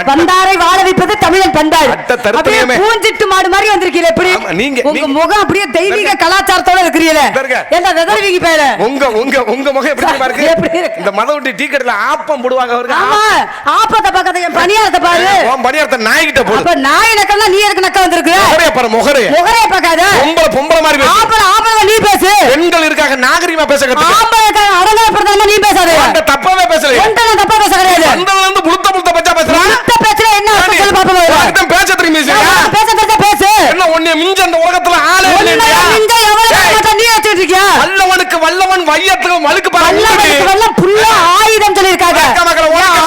பந்தாரை வாழ வைப்பது தமிழன் பண்பாடு. பூஞ்சிட்டு மாடு மாதிரி வந்திருக்கீங்க. எப்படி உங்க முகம் அப்படியே தெய்வீக கலாச்சாரத்தோட இருக்கிறீங்க. என்ன வெதர்வீங்க பேரு உங்க முகம் எப்படி இருக்கு? இந்த மதவட்டி டீ கடையில ஆப்பம் போடுவாங்க. ஆமா, ஆப்பத்தை பார்க்காத என் பணியாரத்தை பாரு. உன் பணியாரத்தை நாய்கிட்ட போடு. அப்ப நாய் நக்கன்னா நீ எதுக்கு நக்க வந்திருக்கு? முகரைய பாரு, முகரைய பார்க்காத. பொம்பளை மாதிரி பேசு. ஆம்பளை நீ பேசு. பெண்கள் இருக்காங்க, நாகரிகமா பேச கத்துக்க. ஆம்பளை அடங்கா பிரதம நீ பேசாத. அந்த தப்பாவே பேசல. ஒண்டல தப்பா பேச கிடையாது. அந்தல இருந்து புளுத்த பச்சா பேசுறா. புளுத்த பேசுற என்ன சொல்லு பாப்போம். உனக்கு பேச தெரியுமா? பேசு. என்ன ஒண்ணே மிஞ்ச அந்த உலகத்துல ஆளே இல்லையா? மிஞ்ச எவ்வளவு நீ ஏத்திட்டு இருக்கியா? வல்லவன் வையத்துக்கு மழுக்கு பாரு. வல்லம் புள்ள ஆயுதம் சொல்லிருக்காங்க.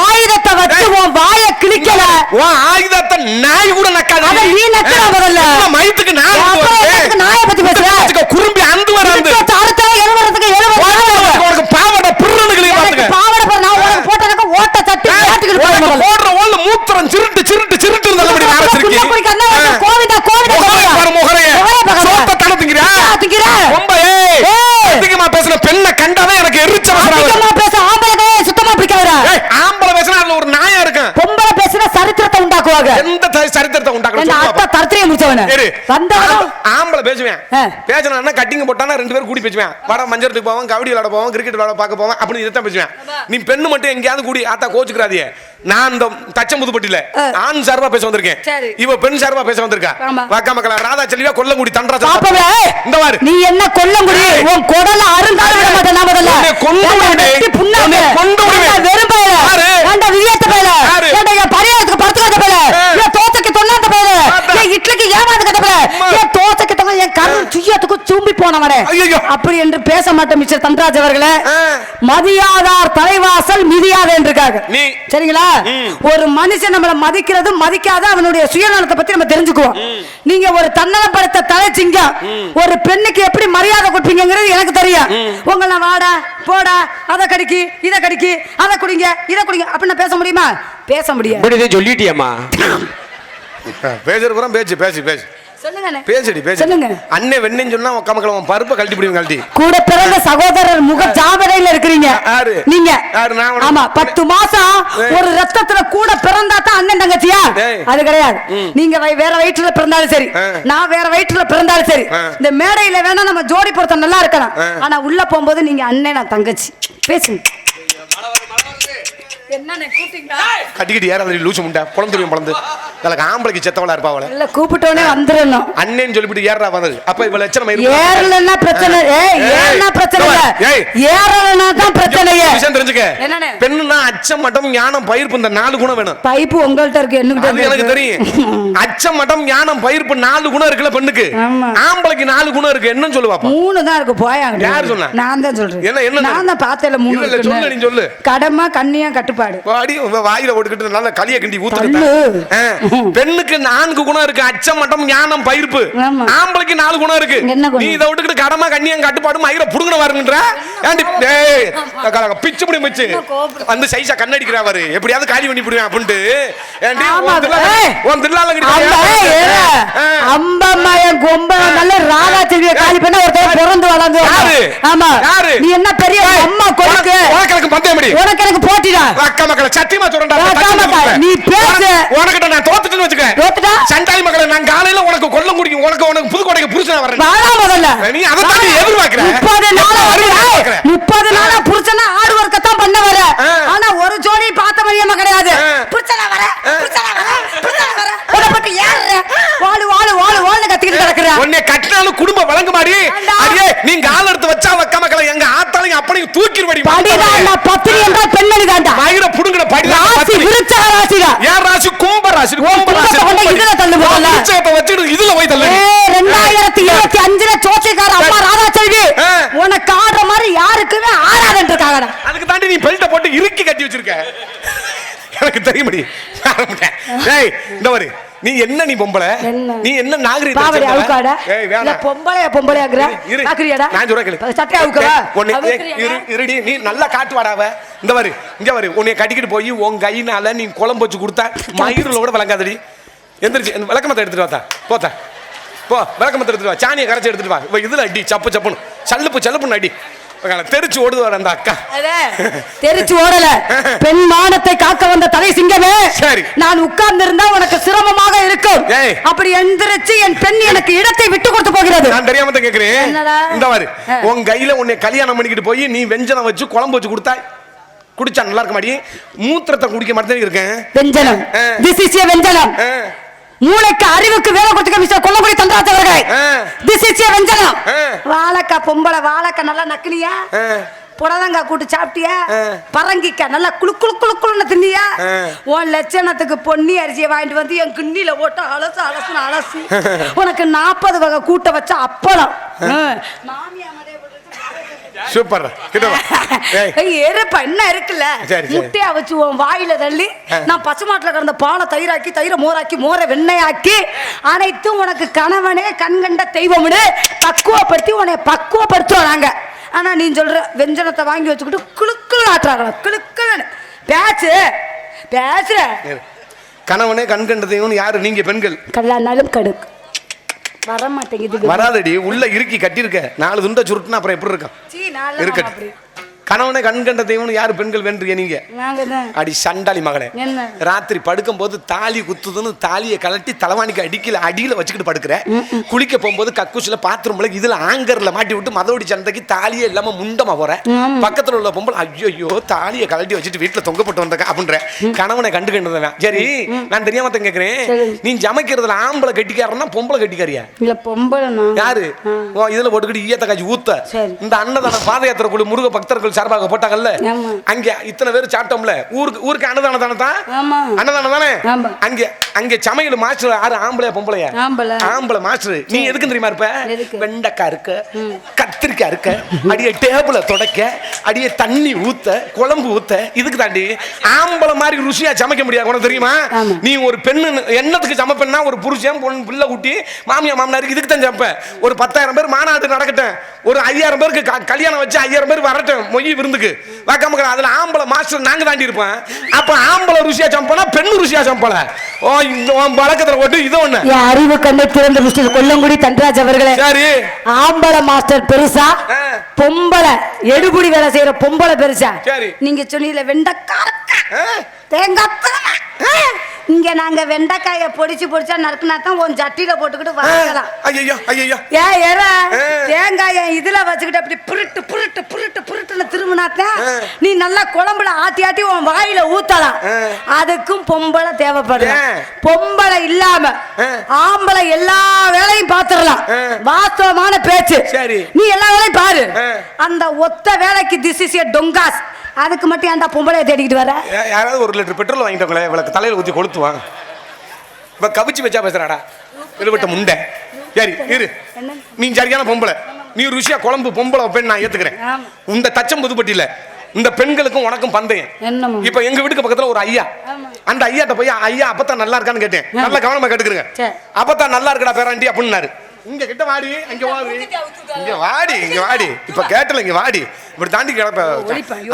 ஆயுதத்தை வச்சு உன் வாயை கிழிக்கல. உன் ஆயுதத்தை நாய் கூட நக்காது. அத நீ நக்கறா முதல்ல. மயித்துக்கு நாயை பத்தி பேசுற. குறும்பி அந்து வராது. அடுத்த எழுவறதுக்கு உனக்கு பாவட புருணுகளே பாத்துக்க. பாவட பாரு, நான் உனக்கு போட்டனக்க ஓட்ட தட்டி கேட்டுக்கிட்டு போறேன். போடுற ஓல்ல மூத்திரம் சிருட்டு நல்லபடி ஆரம்பிச்சிருக்கீ. கோவிந்தா முகரைய சோத்த தடத்துங்கறா. ரொம்ப அதிகமா பேசுற பெண்ண கண்டாவே எனக்கு எரிச்சல் வராது. அதிகமா பேச ஆம்பளை சுத்தமா பிடிக்காதடா. ஆம்பளை பேசினா அதுல ஒரு நாயா இருக்கு. பொம்பளை பேசினா சரித்திரத்தை உண்டாக்குவாங்க. எந்த சரித்திரத்தை உண்டாக்குற? என்ன அத்த தரத்திலே முடிச்சவனே. வந்தவன ஆம்பளை பேசுவேன். பேசணும்னா கட்டிங் போட்டானா ரெண்டு பேரும் கூடி பேசுவேன். வட மஞ்சளுக்கு போவோம், கபடி விளையாட போவோம், கிரிக்கெட் விளையாட பார்க்க போவோம். அப்படி இதான் பேசுவேன். நீ பெண்ணு மட்டும் எங்கயாவது கூடி ஆத்தா கோச்சுக்கிறாதே. நான் இந்த தச்சம்புதுப்பட்டில ஆண் சார்பா பேச வந்திருக்கேன். இவ பெண் சார்பா பேச வந்திருக்கா. வாக்கா மக்களா ராதா செல்வியா கொல்லங்குடி தண்டராஜா. இந்த பாரு, நீ என்ன கொல்லங்குடி? உன் குடல அருந்தால விட மாட்டே. நான் முதல்ல கொண்டு புண்ணாங்க கொண்டு வெறும்பையில ஏண்டா வியத்த பையில ஏண்டா என் பரியாரத்துக்கு படுத்துக்காத பையில ஏன் தோசைக்கு தொண்ணாத பையில ஏன் இட்லிக்கு ஏமாந்து கட்ட பையில ஏன் தோசைக்கு தொங்க என் கண் சுய்யத்துக்கு சூம்பி போனவனே. அப்படி என்று பேச மாட்டேன் மிஸ்டர் தண்டராஜ் அவர்களே. மதியாதார் தலைவாசல் மிதியாத என்றுக்காக சரிங்களா? ஒரு மனுஷன் நம்மள மதிக்கிறது மதிக்காத அவனுடைய சுயநலத்தை பத்தி நம்ம தெரிஞ்சுக்குவோம். நீங்க ஒரு தன்னலம் படைத்த தலைச்சிங்க ஒரு பெண்ணுக்கு எப்படி மரியாதை கொடுப்பீங்கிறது எனக்கு தெரியும். உங்களை வாடா போடா அதை கடிக்கி இதை கடிக்கி அதை குடிங்க இதை குடிங்க அப்படின்னு பேச முடியுமா? பேச முடியாது. சொல்லிட்டியம்மா. பேசுற புறம் பேச்சு பேசி பேசி அண்ணே வெண்ணன்னு சொன்னா கமக்கலம் பருப்பை கழட்டி பிடிக்கும். கழட்டி கூட பிறந்த சகோதரர் முக ஜாபனையில இருக்கிறீங்க நீங்க. ஆமா, 10 மாசம் ஒரு ரத்தத்துல கூட பிறந்தா தான் அண்ணன் தங்கச்சியா? அது கிடையாது. நீங்க வேற வயிற்றுல பிறந்தாலும் சரி, நான் வேற வயிற்றுல பிறந்தாலும் சரி, இந்த மேடையில வேணா நம்ம ஜோடி பொருத்தம் நல்லா இருக்கலாம். ஆனா உள்ள போகும்போது நீங்க அண்ணன் நான் தங்கச்சி பேசுங்க. கட்டிக்கிட்டு ஏறாத லூசு முண்டை பொழந்துருவேன். பொழந்து எனக்கு ஆம்பளைக்கு செத்தவளா இருப்பா. அவளை இல்ல கூப்பிட்டோனே வந்துடணும் அண்ணேன்னு சொல்லிட்டு ஏறா வந்தது. அப்ப இவ லட்சணம் ஏறலன்னா பிரச்சனை. ஏறனா பிரச்சனை இல்ல, ஏறலனா தான் பிரச்சனையே. விஷயம் தெரிஞ்சுக்க. பெண்ணுனா அச்சம் மட்டம் ஞானம் பயிர்ப்பு இந்த 4 குணம் வேணும். பைப்பு உங்கள்ட்ட இருக்கு, என்னகிட்ட எனக்கு தெரியும். அச்சம் மட்டம் ஞானம் பயிர்ப்பு 4 குணம் இருக்குல்ல பெண்ணுக்கு. ஆம்பளைக்கு 4 குணம் இருக்கு. என்னன்னு சொல்லுவா? 3 தான் இருக்கு. போயாங்க. யார் சொன்னா? நான் தான் சொல்றேன். என்ன நான் தான் பார்த்தேல 3 இல்ல சொல்லு. நீ சொல்லு. கடமை கண்ணியா கட்டுப்பாடு. வாடி வாயில போட்டுக்கிட்டு நல்ல களிய கிண்டி ஊத்துக்கிட்டு. பெண்ணுக்கு 4 குணம் இருக்கு. அச்சம் மட்டம் ஞானம் பயிர்ப்பு. ஆம்பளைக்கு 4 குணம் இருக்கு. நீ இத விட்டுக்கிட்டு கடமை கண்ணியம் கட்டுப்பாடு மயிர புடுங்கன வரங்கன்ற. ஏண்டி டேய் பிச்சு புடி மச்சு அந்த சைஸா கண்ணடிக்குறா பாரு. எப்படியாவது காலி பண்ணி புடுவேன் அப்படினு. ஏண்டி உன் தில்லால கிட்ட அம்பம்மாய கொம்ப நல்ல ராதா செல்விய காலி பண்ண ஒருத்தர் பிறந்து வளர்ந்து. ஆமா, நீ என்ன பெரிய அம்மா கொழுக்கு. உனக்கு பந்தயமடி. உனக்கு எனக்கு போட்டிடா. அக்கா மக்களே சத்தியமா சொல்றேன்டா. நீ பேசு. உனக்கிட்ட நான் தோத்துட்டேன்னு வெச்சுக்க. தோத்துட்டா சண்டாளி மக்களே, நான் காலையில உனக்கு கொல்லம் குடிக்கும். உனக்கு புதுக்கோட்டைக்கு புருஷனா வரேன். வாடா முதல்ல. நீ அத தாண்டி எதிர்பார்க்கற. 30 நாளா புருஷனா ஆடு வர்க்க தான் பண்ண வர. ஆனா ஒரு ஜோடி பார்த்த மாதிரியே கிடையாது. புருஷனா வர. உடம்பட்டு ஏற. வாளு கத்திக்கிட்டு கிடக்குற. உன்னை கட்டினாலும் குடும்ப வழங்க மாடி. அடியே நீ கால் எடுத்து வச்சா அக்கா மக்களே எங்க ஆத்தாளையும் அப்பனையும் தூக்கிடுவடி. படிடா நான் பத்திரி என்றால் பெண்மணி தான்டா. மயிர புடுங்கற படிடா. ராசி விருச்சக ராசிடா. ஏன் ராசி? கும்ப ராசி. கும்ப ராசி கொண்ட இதுல தள்ளு போடல. விருச்சகத்தை வச்சிட்டு இதுல போய் தள்ளு. 2025ல சோச்சைக்கார அம்மா ராதா செல்வி உனக்கு ஆடுற மாதிரி யாருக்குமே ஆடாதன்னு இருக்காங்கடா. அதுக்கு தாண்டி நீ பெல்ட்ட போட்டு இறுக்கி கட்டி வச்சிருக்க. எனக்கு தெரியுமடி. டேய் இந்த பாரு, நீ என்ன நீ பொம்பளை? நீ என்ன நாகரிக பாவடி அவுக்காடா? இல்ல பொம்பளை ஆக்குற ஆக்குறியாடா? நான் சொல்றேன் கேளு. சட்டை அவுக்கவா? இருடி நீ நல்லா காட்டுவாடாவ. இந்த பாரு இங்க பாரு, உன்னை கட்டிக்கிட்டு போய் உன் கையினால நீ குழம்பு வச்சு கொடுத்தா மயிரோட கூட விளங்காதடி. எந்திரிச்சு விளக்கமத்தை எடுத்துட்டு வாத்தா. போத்தா போ, விளக்கமத்தை எடுத்துட்டு வா. சாணியை கரைச்சி எடுத்துட்டு வா. இதுல அடி சப்பு சப்புன்னு சல்லுப்புன்னு அடி. தெரிச்சு ஓடுது அந்த அக்கா. தெரிச்சு ஓடல. பெண் மானத்தை காக்க வந்த சரி. நான் உட்கார்ந்து இருந்தா உனக்கு சிரமமாக இருக்கும். அப்படி எந்திரிச்சு என் பெண் எனக்கு இடத்தை விட்டு கொடுத்து போகிறது. நான் தெரியாம தான் கேக்குறேன். இந்த மாதிரி உன் கையில உன்னை கல்யாணம் பண்ணிக்கிட்டு போய் நீ வெஞ்சனம் வச்சு குழம்பு வச்சு கொடுத்தா குடிச்சா நல்லா இருக்க மாட்டி, மூத்திரத்தை குடிக்க மாட்டேன் இருக்கேன். வெஞ்சனம், this is a வெஞ்சனம். மூளைக்கு அறிவுக்கு வேலை கொடுத்துக்க மிஸ்டர் கொல்லங்குடி தண்டராஜ் அவர்களே. this is a வெஞ்சனம். வாழைக்கா பொம்பளை வாழைக்கா நல்லா நக்கினியா, புடலங்காய் கூட்டு சாப்பிட்டியா, பரங்கிக்கா நல்லா குளு குளு குளு குளுன்னு தின்னியா, உன் லட்சணத்துக்கு பொன்னி அரிசியை வாங்கிட்டு வந்து என் கிண்ணில போட்டு அலசு அலசுன்னு அலசி உனக்கு 40 வகை கூட்ட வச்ச அப்பளம். சூப்பர். எருப்பா என்ன இருக்குல்ல, முட்டையா வச்சு உன் வாயில தள்ளி நான் பசுமாட்டுல கிடந்த பாலை தயிராக்கி, தயிரை மோராக்கி, மோரை வெண்ணையாக்கி, அனைத்தும் உனக்கு கணவனே கண்கண்ட தெய்வம்னு பக்குவப்படுத்தி உன்னை பக்குவப்படுத்துவாங்க. ஆனா நீ சொல்ற வெஞ்சனத்தை வாங்கி வச்சுக்கிட்டு குளுக்குள் ஆட்டுறாங்க. குளுக்குள்னு பேசுற கணவனே கண்கண்ட தெய்வம் யாரு? நீங்க பெண்கள். கல்யாணாலும் கடுக்கு வர மாட்டேங்குது. வராதடி, உள்ள இறுக்கி கட்டிருக்க 4 துண்டை சுருட்டுனா அப்புறம் எப்படி இருக்கும்? இருக்கட்டும். கணவனை கண்கண்ட தெய்வம்னு யாரு பெண்கள் வென்றீங்க நீங்க? அடி சண்டாளி மகனே, ராத்திரி படுக்கும் போது தாலி குத்துதுன்னு தாலியை கலட்டி தலைவாணிக்கு அடியில வச்சுக்கிட்டு படுக்கிற. குளிக்க போகும்போது கக்கூசில பாத்ரூம்ல இதுல ஆங்கர்ல மாட்டி விட்டு மதவடி சண்டைக்கு தாலியே இல்லாம முண்டமா போற. பக்கத்துல உள்ள பொம்பளை ஐயோ தாலியை கலட்டி வச்சுட்டு வீட்டுல தொங்கப்பட்டு வந்த அப்படின்ற கணவனை கண்டுகின்றவன். சரி, நான் தெரியாம தான் கேக்குறேன், நீ சமைக்கிறதுல ஆம்பளை கட்டிக்காரன்னா பொம்பளை கட்டிக்காரியா? இல்ல பொம்பளை யாரு? இதுல போட்டுக்கிட்டு ஈயத்த காய்ச்சி ஊத்த இந்த அன்னதான பாத யாத்திரை குழு முருக பக்தர்கள் சார்பாக போட்டாங்கல்ல, அங்க இத்தனை பேர் சாப்பிட்டோம்ல, ஊருக்கு அன்னதானம் தானே, அன்னதானம் தானே. அங்க சமையல் மாஸ்டர் யாரு? ஆம்பளையா பொம்பளையா? ஆம்பளை மாஸ்டர். நீ எதுக்கு தெரியுமா இருப்ப? வெண்டைக்காய் இருக்க, கத்திரிக்காய் இருக்க, அடியே டேபிள தொடக்க, அடியே தண்ணி ஊத்த, குழம்பு ஊத்த, இதுக்கு தாண்டி ஆம்பளை மாதிரி ருசியா சமைக்க முடியாது. உனக்கு தெரியுமா? நீ ஒரு பெண்ணு என்னத்துக்கு சமைப்பா? ஒரு புருஷன் பொண்ணு பிள்ளை குட்டி மாமியா மாமனாருக்கு இதுக்கு தான் சமைப்ப. ஒரு 10,000 பேர் மாநாடு நடக்கட்டும், ஒரு 5000 பேருக்கு கல்யாணம் வச்சு 5000 பேர் வரட்டும் மொய் விருந்துக்கு வாக்காம, அதுல ஆம்பளை மாஸ்டர் நாங்க தாண்டி இருப்போம். அப்ப ஆம்பளை ருசியா சம்பளம், பெண்ணு ருசியா சம்பளம். ஓ, இந்த வழக்கத்துல போட்டு இது ஒண்ணு அறிவு கண்ணை திறந்த மிஸ்டர் கொல்லங்குடி தண்டராஜ் அவர்களே. சரி, ஆம்பளை மாஸ்டர் பெருசா, பொம்பளை எடுபுடி வேலை செய்யற பொம்பளை பெருசா? நீங்க சொன்னீங்க வெண்டைக்காய் தேங்காய், இங்க நாங்க வெண்டைக்காய பொடிச்சு பொடிச்சா நறுக்குனா தான் உன் சட்டியில போட்டுக்கிட்டு வரலாம். தேங்காய இதுல வச்சுக்கிட்டு அப்படி புருட்டு புருட்டு புருட்டு புருட்டுன்னு திரும்பினாத்தான் நீ நல்லா குழம்புல ஆட்டி ஆட்டி உன் வாயில ஊத்தலாம். அதுக்கும் பொம்பளை தேவைப்படுது. பொம்பளை இல்லாம ஆம்பளை எல்லா வேலையும் பாத்துடலாம். வாஸ்தவமான பேச்சு. நீ எல்லா வேலையும் பாரு. அந்த ஒத்த வேலைக்கு திஸ் இஸ் எ டொங்காஸ். அதுக்கு மட்டும் ஏன்டா பொம்பளைய தேடிக்கிட்டு வர? யாராவது 1 லிட்டர் பெட்ரோல் வாங்கிட்டோங்களே, இவளுக்கு தலையில ஊத்தி கொளுத்துவான். இப்ப கவிச்சு வச்சா பேசுறாடா இருவட்ட முண்டை. சரி இரு, நீ சரியான பொம்பளை, நீ ருசியா குழம்பு பொம்பளை பெண் நான் ஏத்துக்கிறேன். இந்த தச்சம் புதுப்பட்டியில இந்த பெண்களுக்கும் உனக்கும் பந்தயம். இப்ப எங்க வீட்டுக்கு பக்கத்துல ஒரு ஐயா, அந்த ஐயாட்ட போய் ஐயா அப்பத்தான் நல்லா இருக்கான்னு கேட்டேன். நல்ல கவனமா கேட்டுக்கிறேங்க. அப்பத்தான் நல்லா இருக்கடா பேராண்டி அப்படின்னாரு. இங்க கிட்ட வாடி, அங்க வாடி, இங்க வாடி, இங்க வாடி. இப்ப கேட்டல இங்க வாடி, இப்படி தாண்டி கிடப்ப.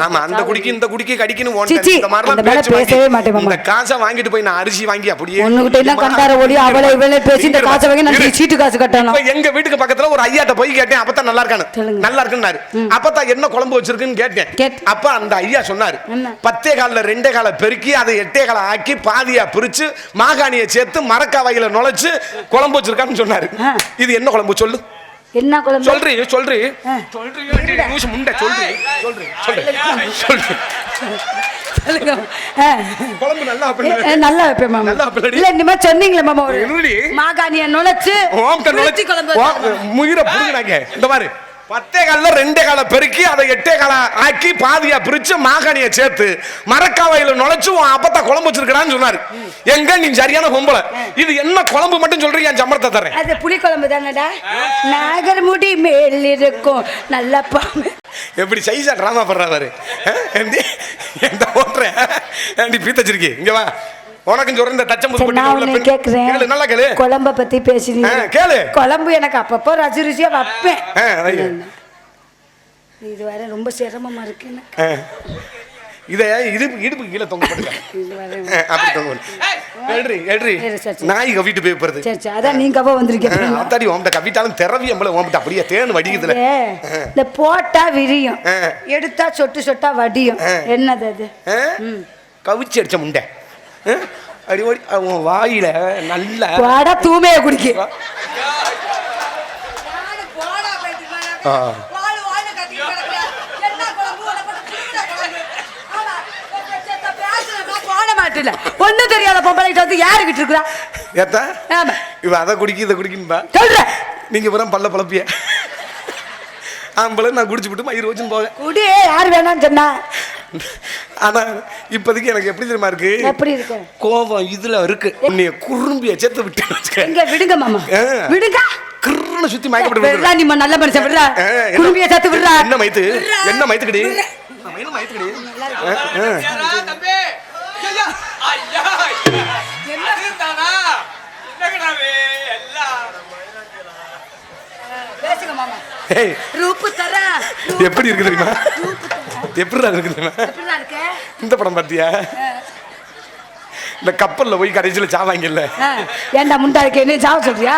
ஆமா, அந்த குடிக்கு இந்த குடிக்கு கடிக்கணும் ஓட்ட இந்த மாதிரிலாம் பேசவே மாட்டேன். இந்த காசை வாங்கிட்டு போய் நான் அரிசி வாங்கி அப்படியே ஒண்ணுகிட்ட எல்லாம் கண்டார ஓடி அவளை இவளை பேசி இந்த காசை வாங்கி நான் சீட்டு காசு கட்டணும். எங்க வீட்டுக்கு பக்கத்துல ஒரு ஐயாட்ட போய் கேட்டேன், அப்பத்தான் நல்லா இருக்கானு, நல்லா இருக்குன்னாரு. அப்பத்தான் என்ன குழம்பு வச்சிருக்குன்னு கேட்டேன். அப்ப அந்த ஐயா சொன்னாரு, 10 கால்ல 2 காலை பெருக்கி அதை 8 காலை ஆக்கி பாதியா பிரிச்சு மாகாணியை சேர்த்து மரக்காவையில நுழைச்சு குழம்பு வச்சிருக்கான்னு சொன்னாரு. இது என்ன குழம்பு சொல்லு? என்ன குழம்பு? சொல்றீ சொல்றீ சொல்றீ லூசு முண்டை சொல்றீ சொல்றீ சொல்றீ குழம்பு நல்லா வைப்பேன். நல்லா வைப்பேன் மாமா. நல்லா வைப்பேன். இல்ல இந்த மாதிரி சொன்னீங்களே மாமா, ஒரு மாகாணியை நுழைச்சு ஓம்ட்ட நுழைச்சு குழம்பு முயிர புடுங்கறாங்க. இந்த பாரு, 10 கால்ல 2 காலை பெருக்கி அதை 8 காலை ஆக்கி பாதியா பிரிச்சு மாகாணியை சேர்த்து மரக்காவையில நுழைச்சு அப்பத்தான் குழம்பு வச்சிருக்கான்னு சொன்னாரு. எங்க நீ சரியான பொம்பளை, இது என்ன குழம்பு மட்டும் சொல்றீங்க? என் சம்பளத்தை தரேன். அது புளி குழம்பு தானடா, நாகர்முடி மேல் இருக்கும் நல்ல பாம்பு. எப்படி சைஸா டிராமா பண்றாரு எந்த ஓட்டுற பீத்தச்சிருக்கி. இங்க வா, உனக்கு சொல்ற இந்த தச்சம் கேக்குறேன். நல்லா கேளு. குழம்ப பத்தி பேசுறீங்க, கேளு. குழம்பு எனக்கு அப்பப்போ ரசி ருசியா வைப்பேன். இது வர ரொம்ப சிரமமா இருக்கு. இத இடுப்பு கீழே தொங்க போட்டுக்க, அப்படி தொங்க நாய் கவிட்டு போய் போறது. அதான் நீங்க கவ வந்திருக்கீங்க. அத்தாடி ஓம்ட கவிட்டாலும் திரவி அம்பள ஓம்ட அப்படியே தேன் வடிக்குதுல. இந்த போட்டா விரியும், எடுத்தா சொட்டு சொட்டா வடியும். என்னது அது? கவிச்சு அடிச்ச முண்டை. அடி ஓடி அவன் வாயில நல்ல வாடா தூமையை குடிக்க ஒண்ணு தெரியாத பொம்பளை வந்து யாருக்கிட்டு இருக்கிறா ஏத்தா இவ அதை குடிக்க இதை குடிக்கணும்பா சொல்ற நீங்க புறம் பல்ல பழப்பிய ஆம்பளை நான் குடிச்சு விட்டு மயிர் வச்சுன்னு போவேன் குடி யார் வேணாம்னு சொன்னா ஆனா இப்போதைக்கு எனக்கு எப்படி தெரியுமா இருக்கு எப்படி இருக்கு கோபம் இதுல இருக்கு உன்னைய குறும்பிய சேர்த்து விட்டு எங்க விடுங்க மாமா விடுங்க கிருன்னு சுத்தி மயக்கப்பட்டு விடுறா நீ நல்ல மனுஷன் விடுறா குறும்பிய சேர்த்து விடுறா என்ன மைத்து என்ன மைத்துக்கடி மைத்துக்கடி தம்பி ஐயா என்னதானா என்னங்கடாவே எல்லாம் பேசுங்க மாமா ஏய் ரூபு தர எப்படி இருக்கு தெரியுமா எப்படி இருக்கு தெரியுமா எப்படிடா இருக்கு இந்த படம் பார்த்தியா இந்த கப்பல்ல போய் கடைசியில சாவாங்கல்ல ஏன்டா முண்டாருக்கு என்ன சாவ சொல்றியா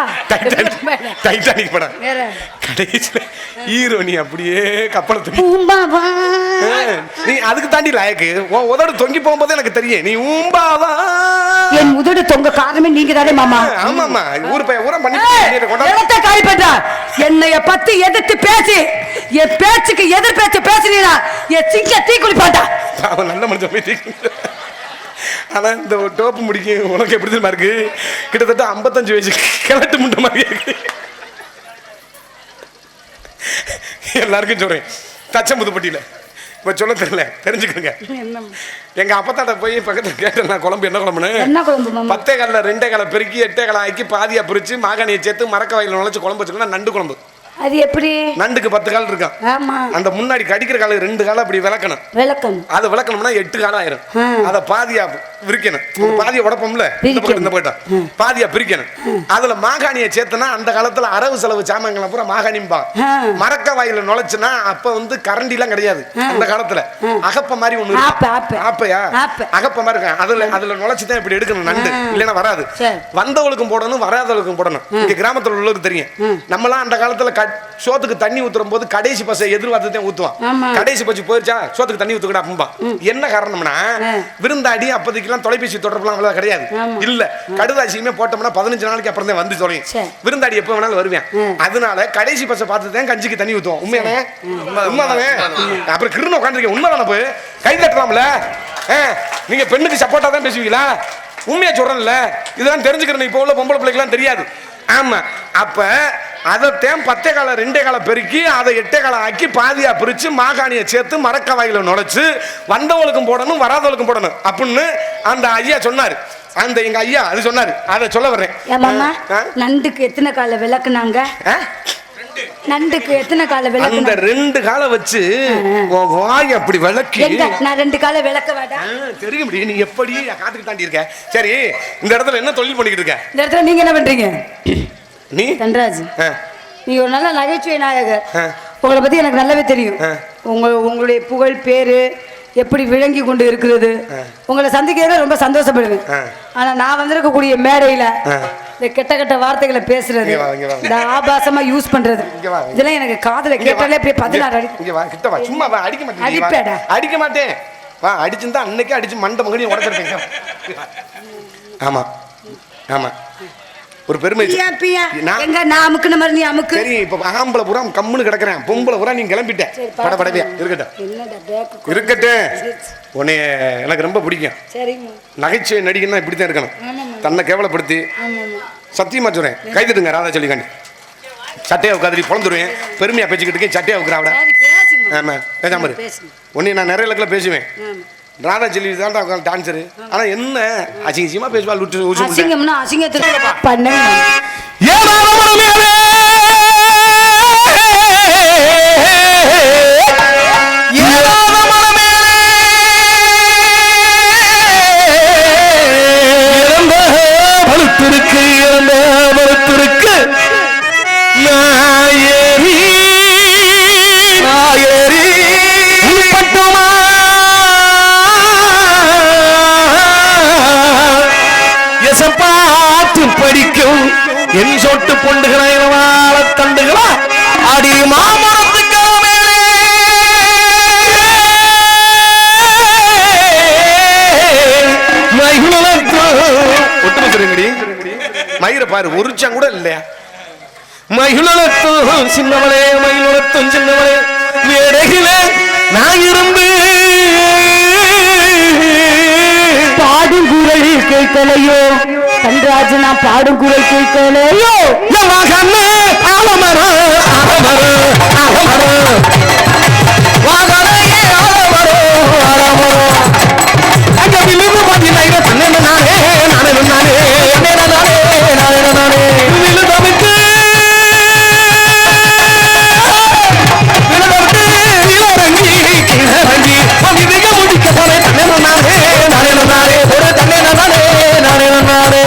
டைட்டானிக் படம் கடைசியில ஹீரோனி அப்படியே கப்பலை தூக்கி நீ அதுக்கு தாண்டி லாயக்கு உதடு தொங்கி போகும்போது எனக்கு தெரியும் நீ ஊம்பாவா என் உதடு தொங்க காரணமே நீங்க தானே மாமா ஆமாமா ஊர் பையன் ஊரம் பண்ணி இடத்தை காலி பண்றா என்னைய பத்தி எதிர்த்து பேசி என் பேச்சுக்கு எதிர் பேச்சு பேசுறீனா என் சிங்க தீ குளிப்பாட்டா அவன் நல்ல மனுஷன் போய் தீ ஆனா இந்த டோப்பு முடிக்கும் உனக்கு எப்படி தெரியுமா இருக்கு கிட்டத்தட்ட 55 வயசு கிழட்டு முண்ட மாதிரி இருக்கு எல்லாருக்கும் சொல்றேன் தச்சம்புதுப்பட்டியில இப்ப சொல்ல தெரியல தெரிஞ்சுக்கோங்க எங்க அப்பத்தாட்ட போய் பக்கத்துல கேட்டேன் நான் குழம்பு என்ன குழம்புன்னு 10 காலில் 2 காலை பெருக்கி 8 காலை ஆக்கி பாதியா பிரிச்சு மாகாணியை சேர்த்து மரக்க வயலில் நுழைச்சு குழம்பு வச்சுக்கணும் நண்டு குழம்பு அது எப்படி நண்டுக்கு 10 கால் இருக்கான் ஆமா அந்த முன்னாடி கடிக்கிற கால 2 கால அப்படி விளக்கணும் அதை விளக்கணும்னா 8 காலம் ஆயிரும் அதை பாதியா விரிக்கணும் பாதியை உடப்போம்ல இந்த போயிட்டோம் பாதியா பிரிக்கணும் அதுல மாகாணியை சேர்த்தனா அந்த காலத்துல அரவு செலவு சாமான்களை பூரா மாகாணிம்பா மரக்க வாயில நுழைச்சுனா அப்ப வந்து கரண்டி எல்லாம் கிடையாது அந்த காலத்துல அகப்ப மாதிரி ஒண்ணு ஆப்பையா அகப்ப மாதிரி இருக்கும் அதுல நுழைச்சுதான் இப்படி எடுக்கணும் நண்டு இல்லைன்னா வராது வந்தவளுக்கும் போடணும் வராதவளுக்கும் போடணும் இங்க கிராமத்துல உள்ளவருக்கு தெரியும் நம்மளாம் அந்த காலத்துல சோத்துக்கு தண்ணி ஊத்துறும் போது கடைசி பசை எதிர்பார்த்து ஊத்துவான் கடைசி பச்சு போயிருச்சா சோத்துக்கு தண்ணி ஊத்துக்கடா அப்பா என்ன காரணம்னா விருந்தாடி அப்போதைக்கு எல்லாம் தொலைபேசி தொடர்புலாம் கிடையாது இல்ல கடுதாசியுமே போட்டோம்னா 15 நாளைக்கு அப்புறம் தான் வந்து தொலையும் விருந்தாடி எப்ப வேணாலும் வருவேன் அதனால கடைசி பசை பார்த்து தான் கஞ்சிக்கு தண்ணி ஊத்துவோம் உண்மையானே உண்மைதானே அப்புறம் கிருன்னு உட்காந்துருக்கேன் உண்மைதானே போய் கை தட்டலாம்ல நீங்க பெண்ணுக்கு சப்போர்ட்டா தான் பேசுவீங்களா உண்மையா சொல்றேன்ல இதெல்லாம் தெரிஞ்சுக்கிறேன் இப்போ உள்ள பொம்பளை பிள்ளைக்கெல்லாம் தெரியாது ஆமா அப்ப அதைத்தான் 10 காலை 2 காலை பெருக்கி அதை 8 காலை ஆக்கி பாதியா பிரிச்சு மாகாணியை சேர்த்து மரக்க வாயில நுழைச்சு வந்தவளுக்கும் போடணும் வராதவளுக்கும் போடணும் அப்படின்னு அந்த ஐயா சொன்னாரு அந்த எங்க ஐயா அது சொன்னாரு அதை சொல்ல வர்றேன் நண்டுக்கு எத்தனை காலை விளக்குனாங்க நண்டுக்கு எத்தனை காலை விளக்கு அந்த 2 காலை வச்சு வாய் அப்படி விளக்கி நான் 2 காலை விளக்க வேடா தெரியும் முடியும் நீ எப்படி காத்துக்கு தாண்டி இருக்க சரி இந்த இடத்துல என்ன தொழில் பண்ணிக்கிட்டு இருக்க இந்த இடத்துல நீங்க என்ன பண்றீங்க நீ தன்ராஜ் நீங்க ஒரு நல்ல நகைச்சுவை நாயகர் உங்களை பத்தி எனக்கு நல்லாவே தெரியும் உங்களுடைய புகழ் பேரு எப்படி விளங்கி கொண்டு இருக்கிறது உங்களை சந்திக்கிறதுல ரொம்ப சந்தோஷப்படுவேன் ஆனா நான் வந்திருக்கக்கூடிய மேடையில இந்த கெட்ட கெட்ட வார்த்தைகளை பேசுறது இந்த ஆபாசமா யூஸ் பண்றது இதெல்லாம் எனக்கு காதுல கேட்டாலே அப்படியே 16 அடி சும்மா அடிக்க மாட்டேன் வா அடிச்சிருந்தா அன்னைக்கே அடிச்சு மண்டை மகனையும் உடச்சிருப்பீங்க ஆமா ஆமா ஒரு பெருமை சரி இப்ப ஆம்பளை பூரா கம்முன்னு கிடக்குறேன் பொம்பளை பூரா நீங்க கிளம்பிட்ட படபடவே இருக்கட்டும் உன்னை எனக்கு ரொம்ப பிடிக்கும் நகைச்சுவை நடிகன்னா இப்படித்தான் இருக்கணும் தன்னை கேவலப்படுத்தி சத்தியமா சொல்றேன் கைதுடுங்க ராதா சொல்லிக்காண்டி சட்டையா உட்காந்து பொழந்துருவேன் பெருமையா பேச்சுக்கிட்டு சட்டையா உட்கார ஆமா பேசாம உன்னை நான் நிறைய இடத்துல பேசுவேன் ராதா செல்வி தான் டான்ஸரு ஆனா என்ன அசிங்கமா பேசுவாள் அசிங்கம்னா அசிங்கத்தை பண்ண படிக்கும் என் சொட்டு பொண்டுகளா தண்டுகளா அடி மாமரத்துக்கு மேலே மயிரை பாரு ஒருச்சம் கூட இல்லையா? மயிலத்தும் சின்னவளே மயிலத்தும் சின்னவளே வேடகிலே நான் இருந்து பாடும் குரல் கேட்கலையோ கன்றாஜ், நான் பாடும் குரல் கேட்கலையோ மகனே ஆலமரம் ஆலமரம் ஆலமரம் வாகனையே ஆலமரம் ஆலமரம் அங்க விழுந்து பதினைந்து தன்னே நானே நானே நானே நானே நானே நானே விழுதமைத்து விழுதமைத்து இளரங்கி கிளரங்கி அதிக முடிக்க போனே தன்னே நானே நானே நானே ஒரு தன்னே நானே நானே நானே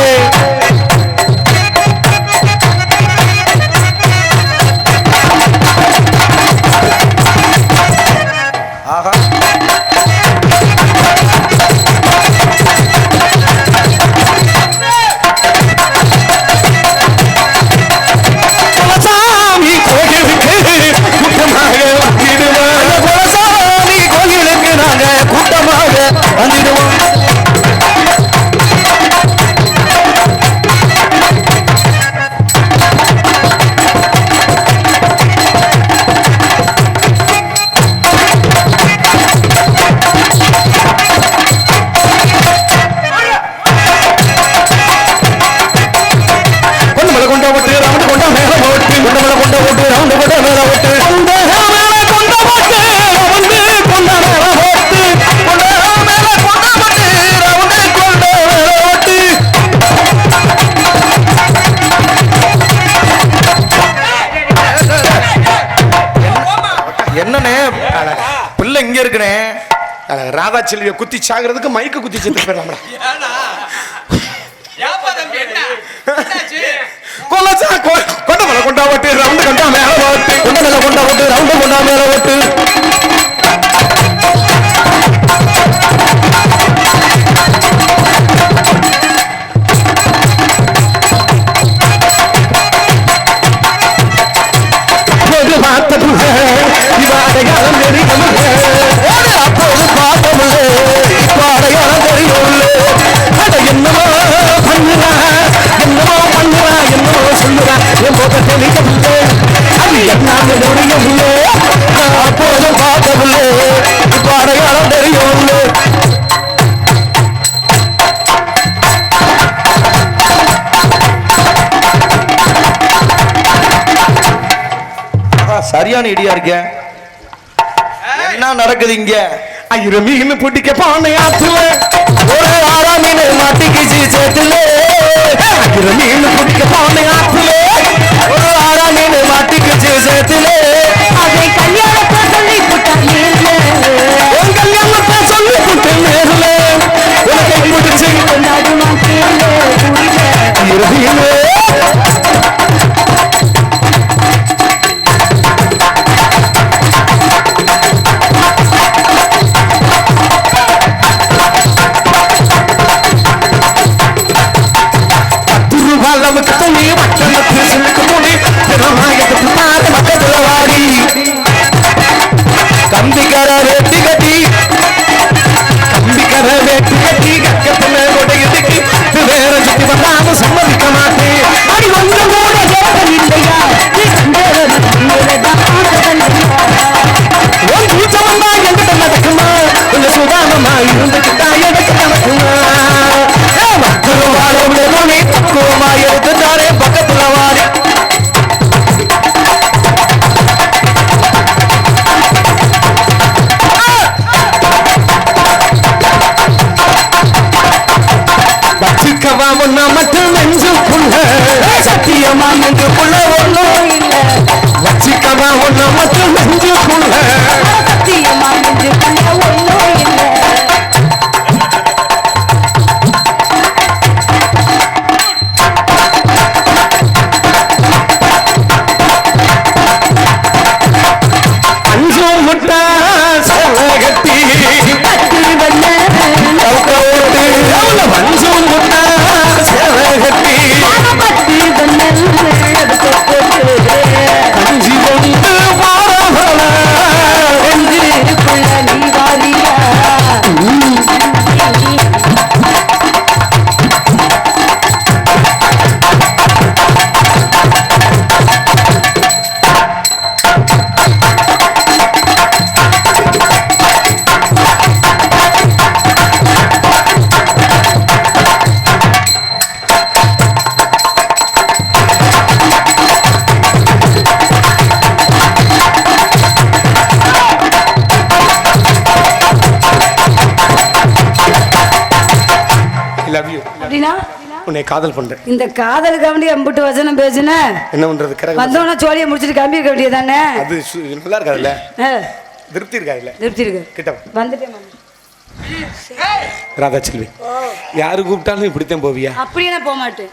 ராதா செல்விய குத்தி சாகிறதுக்கு மைக்கு குத்தி செத்து போயிடலாம். கொண்ட மேல கொண்டா ஓட்டு ரவுண்டு கொண்டா மேல ஓட்டு கொண்ட மேல கொண்டா ஓட்டு ரவுண்டு கொண்டா மேல ஓட்டு சரியான இடியா இருக்க. என்ன நடக்குது இங்க? ஆயிரம் மீன் பிடிக்க பானை ஆத்துல ஒரு ஆறாம் மீன் மாட்டிக்கிச்சு சேத்துல. ஆயிரம் மீன் பிடிக்க பானை ஆத்துல ஒரு ஆறாம் மீன் மாட்டிக்கிச்சு சேத்துல. அதை கல்யாணத்தை சொல்லி புட்டாங்க, உன் கல்யாணத்தை சொல்லி புட்டு நேர்ல உனக்கு பிடிச்சு கொண்டாடுமா கேளு ஆயிரம் கம்பிக்கர வேட்டி கட்டி கம்பிக்கர வேட்டி கட்டி கக்கத்துல கொடையதுக்கு வேற சுத்தி வந்தாம சம்மதிக்க மாட்டேன். அடி கொஞ்சம் கூட ஜோகம் இல்லையா, உன் பூச்ச வந்தா என்கிட்ட நடக்குமா, கொஞ்சம் சுதானமா இருந்துக்கிட்டா எனக்கு நடக்குமா. மக்கள் வாழும் நீ பக்குவமா எடுத்துட்டாரே பக்கத்துல வாரி வச்சுக்கவா ஒன்னா மட்டும் நெஞ்சுக்குள்ள சத்தியமா நெஞ்சுக்குள்ள ஒன்னும் இல்ல. வச்சுக்கவா ஒன்னா மட்டும் நெஞ்சுக்குள்ள சத்தியமா நெஞ்சுக்குள்ள ஒன்னும் இல்ல. அஞ்சும் முட்டா சேலை கட்டி மஞ்சும் முட்டா சேலை கட்டி கஞ்சி கொண்டு வாரவளா ஐ லவ் யூ. அப்படின்னா உன்னை காதல் பண்றேன். இந்த காதலுக்கு வேண்டி அம்பிட்டு வசனம் பேசுன என்ன பண்றது? கரெக்ட். வந்தோன்னா சோழியை முடிச்சிட்டு கிளம்பி இருக்க வேண்டியதானே? அது நல்லா இருக்காதுல்ல? திருப்தி இருக்காதுல்ல? திருப்தி இருக்கு. கிட்ட வந்துட்டேன் மாமா. ராதா செல்வி, யாரு கூப்பிட்டாலும் இப்படித்தான் போவியா? அப்படியே போக மாட்டேன்.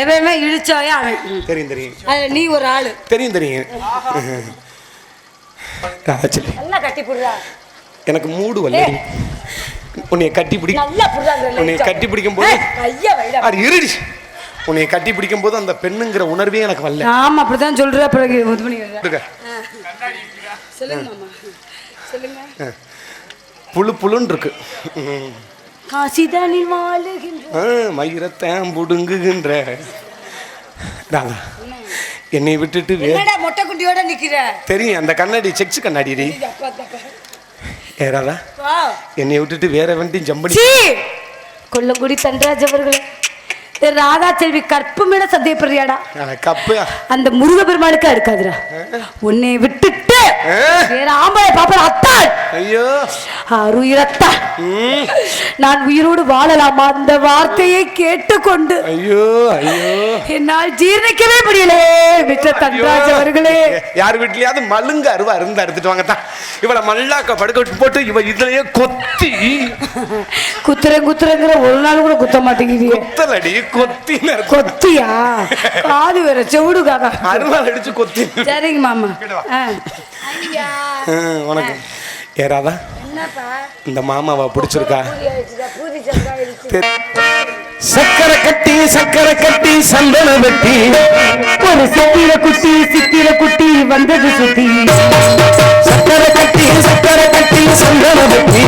எவன் இழிச்சாயா அவன். தெரியும் தெரியும். அதுல நீ ஒரு ஆளு. தெரியும் தெரியும். ராதா செல்வி, நல்லா கட்டி புடுறா. எனக்கு மூடு வரல. உன்னை கட்டி பிடி. நல்லா புடுறாங்க. உன்னை கட்டி பிடிக்கும் போது ஐயா வைடா. அது இருடி. உன்னை கட்டி பிடிக்கும் போது அந்த பெண்ணுங்கிற உணர்வே எனக்கு வரல. ஆமா அப்படிதான் சொல்ற. பிறகு இது பண்ணிடுற. சொல்லுங்க மாமா. சொல்லுங்க. புழு புழுன்னு இருக்கு. காசிதானில் வாழுகின்ற மயிரத்தான் புடுங்குகின்ற ராதா, என்னை விட்டுட்டு என்னடா மொட்டை குண்டியோட நிக்கிற? தெரியும், அந்த கண்ணாடி செக்ஸ் கண்ணாடி. ஏ ராதா, என்னை விட்டுட்டு வேற வண்டி ஜம்பனி. கொல்லங்குடி தண்டராஜ் அவர்களே, ராதா செல்வி கற்புமிட சந்தேகப்படுறியாடா? கப்பு அந்த முருக பெருமாளுக்கு அடுக்காதுடா. உன்னை விட்டுட்டு வேற ஆம்பளை பாப்பா அத்தான். ஐயோ அருயிரத்தா, நான் உயிரோடு வாழலாமா? அந்த வார்த்தையை கேட்டுக்கொண்டு ஐயோ ஐயோ என்னால் ஜீர்ணிக்கவே முடியல. மிஸ்டர் தண்டராஜ் அவர்களே, யார் வீட்லயாவது மலுங்க அருவா இருந்து அறுத்துட்டு வாங்கத்தான். இவளை மல்லாக்க படுக்க போட்டு இவ இதுலயே கொத்தி குத்துறங்கிற ஒரு நாள் கூட குத்த மாட்டேங்குது. கொத்தலடி கொத்தி கொத்தியா? காது வேற செவுடுக்காக அருவாள் அடிச்சு கொத்தி. சரிங்க மாமா. வணக்கம். ஏறாதா, இந்த மாமாவா பிடிச்சிருக்கா? சக்கரை கட்டி சந்தன வெட்டி ஒரு சித்திர குட்டி வந்தது சுத்தி. சக்கரை கட்டி சந்தன வெட்டி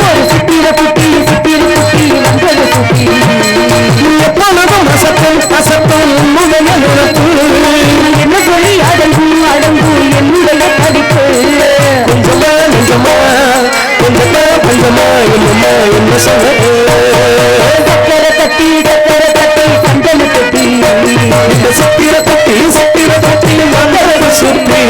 ஒரு சித்திர குட்டி வந்தது சுத்தி. எப்பொழுதும் அசத்தும் உன்னுடைய நினைப்பு. என்ன சொல்லி அடங்கு என்னுடைய படிப்பு. கொஞ்சமா என்னம்மா என்ன சொல்ல. சக்கரை கட்டி சந்தன கட்டி இந்த சத்திர கட்டி வந்தது சுத்தி.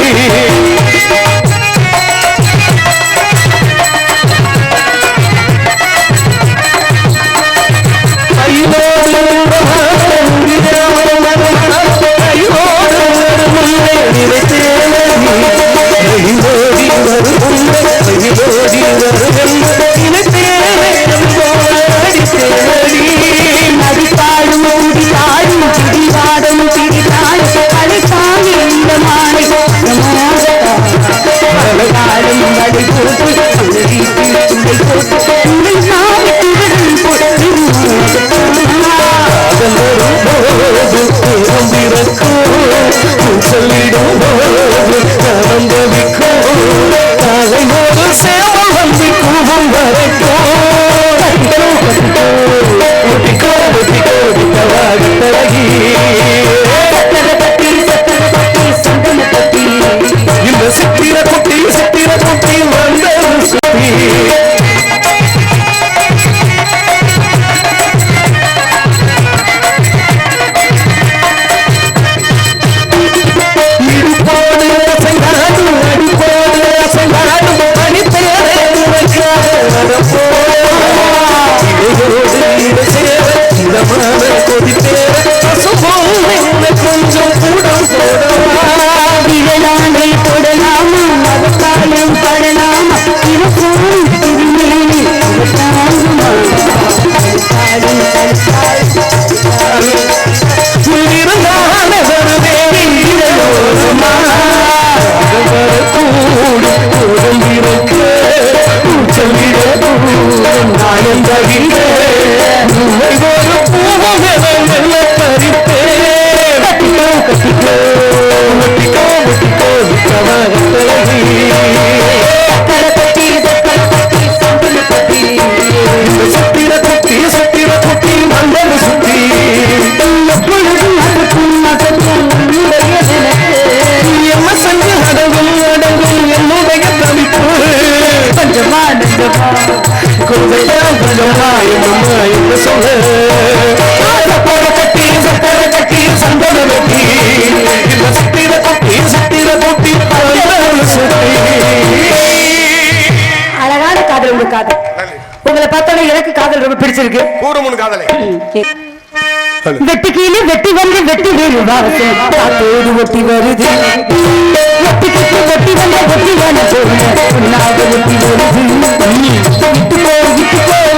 அழகான காதல். உங்க காதல் உங்களை பார்த்தோன்னே எனக்கு காதல் ரொம்ப பிடிச்சிருக்கு. ஓ கௌரவன் காதலை வெட்டி கீழே வெட்டி வந்து வெட்டி வேறு வாசல் ஒட்டி வருது வெட்டி கீழே வெட்டி வந்து வெட்டி வேணும் வெட்டி வருது விட்டு போ